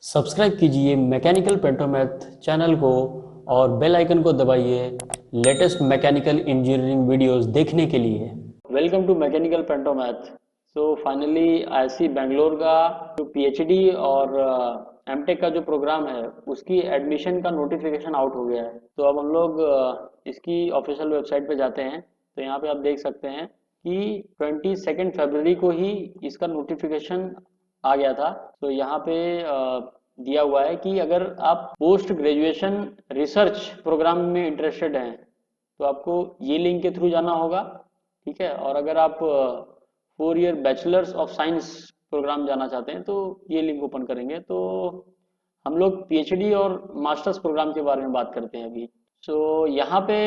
Subscribe कीजिए mechanical पेंटोमैथ channel को और बेल आइकन को दबाइए लेटेस्ट मैकेनिकल इंजीनियरिंग वीडियोस देखने के लिए। Welcome to mechanical Pentomath. So finally IISc Bangalore का जो पीएचडी और एमटेक का जो प्रोग्राम है उसकी एडमिशन का नोटिफिकेशन आउट हो गया है। तो अब हम लोग इसकी ऑफिशियल वेबसाइट पे जाते हैं। तो यहाँ पे आप देख सकते हैं कि 22 फरवरी को ही इसका नोटिफिकेशन आ गया था। तो यहाँ पे दिया हुआ है कि अगर आप पोस्ट ग्रेजुएशन रिसर्च प्रोग्राम में इंटरेस्टेड हैं तो आपको ये लिंक के थ्रू जाना होगा, ठीक है। और अगर आप 4 year bachelors of science program जाना चाहते हैं तो ये लिंक ओपन करेंगे। तो हम लोग पीएचडी और मास्टर्स प्रोग्राम के बारे में बात करते हैं अभी। सो यहाँ पे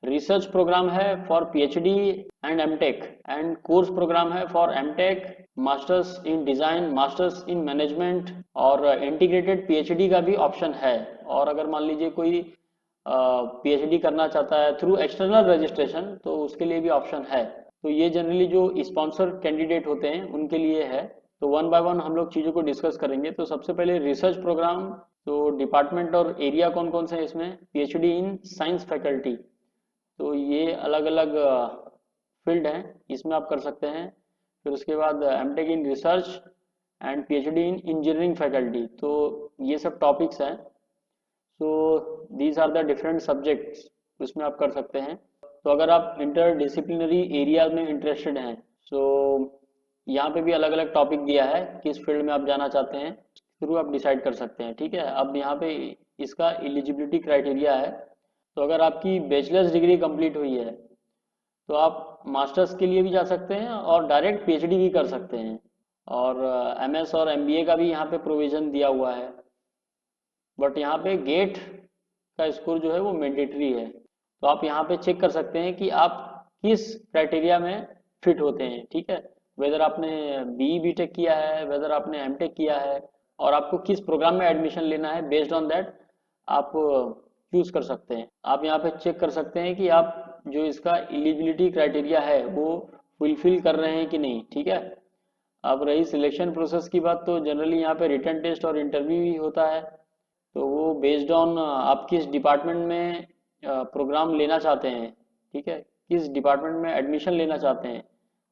रिसर्च प्रोग्राम है for PhD and MTech, and course program है for MTech, masters in design, masters in management, और इंटीग्रेटेड पीएचडी का भी ऑप्शन है। और अगर मान लीजिए कोई पीएचडी करना चाहता है थ्रू एक्सटर्नल रजिस्ट्रेशन तो उसके लिए भी ऑप्शन है। तो ये जनरली जो स्पॉन्सर कैंडिडेट होते हैं उनके लिए है। तो वन बाय वन हम लोग चीज़ों को डिस्कस करेंगे। तो सबसे पहले रिसर्च प्रोग्राम। तो डिपार्टमेंट और एरिया कौन कौन से हैं इसमें? पीएचडी इन साइंस फैकल्टी, तो ये अलग अलग फील्ड हैं, इसमें आप कर सकते हैं। फिर उसके बाद MTech in research and PhD in engineering faculty, तो ये सब टॉपिक्स हैं। So these are the different subjects, उसमें आप कर सकते हैं। तो अगर आप इंटर डिसिप्लिनरी एरिया में इंटरेस्टेड हैं सो यहाँ पे भी अलग अलग टॉपिक दिया है, किस फील्ड में आप जाना चाहते हैं थ्रू आप डिसाइड कर सकते हैं, ठीक है। अब यहाँ पे इसका एलिजिबिलिटी क्राइटेरिया है। तो अगर आपकी बैचलर्स डिग्री कंप्लीट हुई है तो आप मास्टर्स के लिए भी जा सकते हैं और डायरेक्ट पीएचडी भी कर सकते हैं। और एमएस और एमबीए का भी यहाँ पे प्रोविज़न दिया हुआ है। बट यहाँ पे गेट का स्कोर जो है वो मैंडेटरी है। तो आप यहाँ पे चेक कर सकते हैं कि आप किस क्राइटेरिया में फिट होते हैं, ठीक है। वेदर आपने बीई बीटेक किया है, वेदर आपने एमटेक किया है, और आपको किस प्रोग्राम में एडमिशन लेना है, बेस्ड ऑन दैट आप चूज कर सकते हैं। आप यहाँ पे चेक कर सकते हैं कि आप जो इसका एलिजिबिलिटी क्राइटेरिया है वो फुलफिल कर रहे हैं कि नहीं, ठीक है। अब रही सिलेक्शन प्रोसेस की बात, तो जनरली यहाँ पे रिटन टेस्ट और इंटरव्यू ही होता है। तो वो बेस्ड ऑन आप किस डिपार्टमेंट में प्रोग्राम लेना चाहते हैं, ठीक है, किस डिपार्टमेंट में एडमिशन लेना चाहते हैं,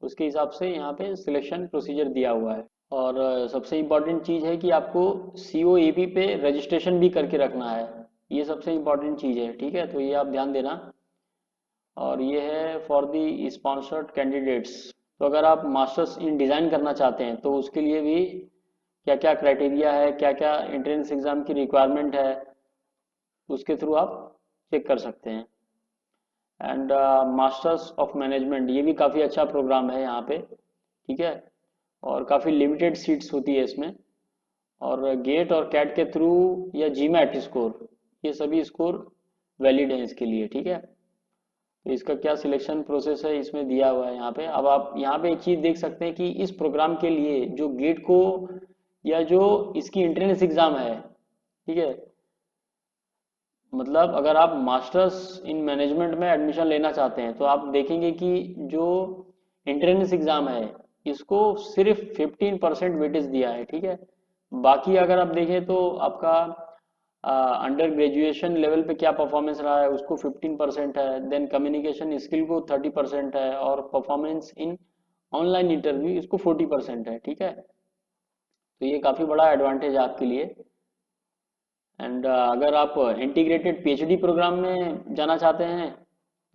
उसके हिसाब से यहाँ पे सिलेक्शन प्रोसीजर दिया हुआ है। और सबसे इम्पॉर्टेंट चीज़ है कि आपको COAP पे रजिस्ट्रेशन भी करके रखना है। ये सबसे इम्पॉर्टेंट चीज़ है, ठीक है। तो ये आप ध्यान देना। और ये है फॉर दी स्पॉन्सर्ड कैंडिडेट्स। तो अगर आप मास्टर्स इन डिज़ाइन करना चाहते हैं तो उसके लिए भी क्या क्या क्राइटेरिया है, क्या क्या एंट्रेंस एग्ज़ाम की रिक्वायरमेंट है, उसके थ्रू आप चेक कर सकते हैं। एंड मास्टर्स ऑफ मैनेजमेंट, ये भी काफ़ी अच्छा प्रोग्राम है यहाँ पे, ठीक है। और काफ़ी लिमिटेड सीट्स होती है इसमें। और गेट और कैट के थ्रू या जीमैट स्कोर, ये सभी स्कोर वैलिड हैं इसके लिए, ठीक है। तो इसका क्या सिलेक्शन प्रोसेस है इसमें दिया हुआ है यहाँ पे। अब आप यहाँ पे एक चीज़ देख सकते हैं कि इस प्रोग्राम के लिए जो गेट को या जो इसकी एंट्रेंस एग्ज़ाम है, ठीक है, मतलब अगर आप मास्टर्स इन मैनेजमेंट में एडमिशन लेना चाहते हैं तो आप देखेंगे कि जो एंट्रेंस एग्ज़ाम है इसको सिर्फ 15% वेटेज दिया है, ठीक है। बाकी अगर आप देखें तो आपका अंडर ग्रेजुएशन लेवल पे क्या परफॉर्मेंस रहा है उसको 15% है, देन कम्युनिकेशन स्किल को 30% है, और परफॉर्मेंस इन ऑनलाइन इंटरव्यू इसको 40% है, ठीक है। तो ये काफ़ी बड़ा एडवांटेज है आपके लिए। एंड अगर आप इंटीग्रेटेड पीएचडी प्रोग्राम में जाना चाहते हैं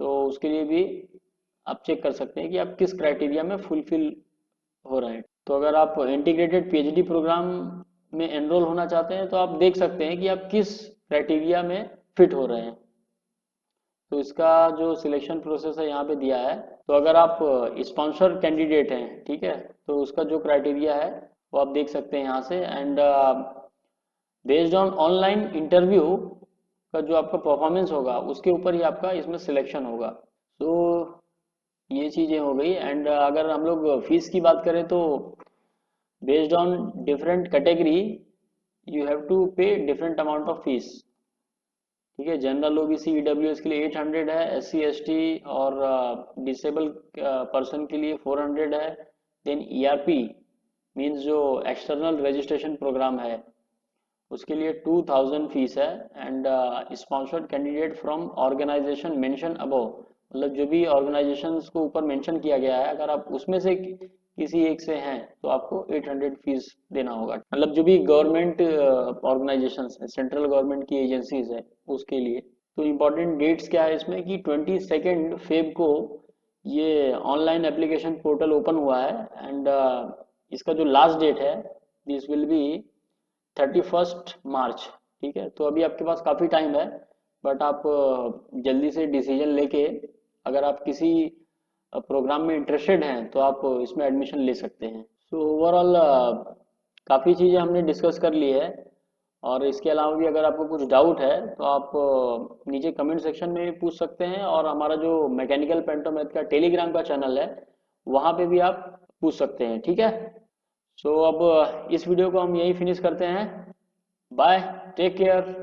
तो उसके लिए भी आप चेक कर सकते हैं कि आप किस क्राइटेरिया में फुलफिल हो रहे हैं। तो अगर आप इंटीग्रेटेड पीएचडी प्रोग्राम में एनरोल होना चाहते हैं तो आप देख सकते हैं कि आप किस क्राइटेरिया में फिट हो रहे हैं। तो इसका जो सिलेक्शन प्रोसेस है यहाँ पे दिया है। तो अगर आप स्पॉन्सर कैंडिडेट हैं, ठीक है, तो उसका जो क्राइटेरिया है वो आप देख सकते हैं यहाँ से। And based on online interview का जो आपका परफॉर्मेंस होगा उसके ऊपर ही आपका इसमें सिलेक्शन होगा। तो ये चीज़ें हो गई। एंड अगर हम लोग फीस की बात करें तो based on different category you have to pay different amount of fees, ठीक है। जनरल ओबीसी ईडब्ल्यूएस के लिए 800 है, SC ST और डिसेबल पर्सन के लिए 400 है। देन ERP मीन्स जो एक्सटर्नल रजिस्ट्रेशन प्रोग्राम है उसके लिए 2000 फीस है। And sponsored candidate from organisation mention above, मतलब जो भी ऑर्गेनाइजेशंस को ऊपर मेंशन किया गया है, अगर आप उसमें से किसी एक से हैं तो आपको 800 फीस देना होगा। मतलब जो भी गवर्नमेंट ऑर्गेनाइजेशंस है, सेंट्रल गवर्नमेंट की एजेंसीज है, उसके लिए। तो इम्पोर्टेंट डेट्स क्या है इसमें कि 22 फेब को ये ऑनलाइन एप्लीकेशन पोर्टल ओपन हुआ है। एंड इसका जो लास्ट डेट है, दिस विल बी 31 मार्च। ठीक है, तो अभी आपके पास काफ़ी टाइम है, बट आप जल्दी से डिसीजन लेके अगर आप किसी प्रोग्राम में इंटरेस्टेड हैं तो आप इसमें एडमिशन ले सकते हैं। सो ओवरऑल काफ़ी चीज़ें हमने डिस्कस कर ली है। और इसके अलावा भी अगर आपको कुछ डाउट है तो आप नीचे कमेंट सेक्शन में भी पूछ सकते हैं, और हमारा जो मैकेनिकल पेंटोमेथ का टेलीग्राम का चैनल है वहाँ पे भी आप पूछ सकते हैं। ठीक है, सो अब इस वीडियो को हम यहीं फिनिश करते हैं। Bye, take care.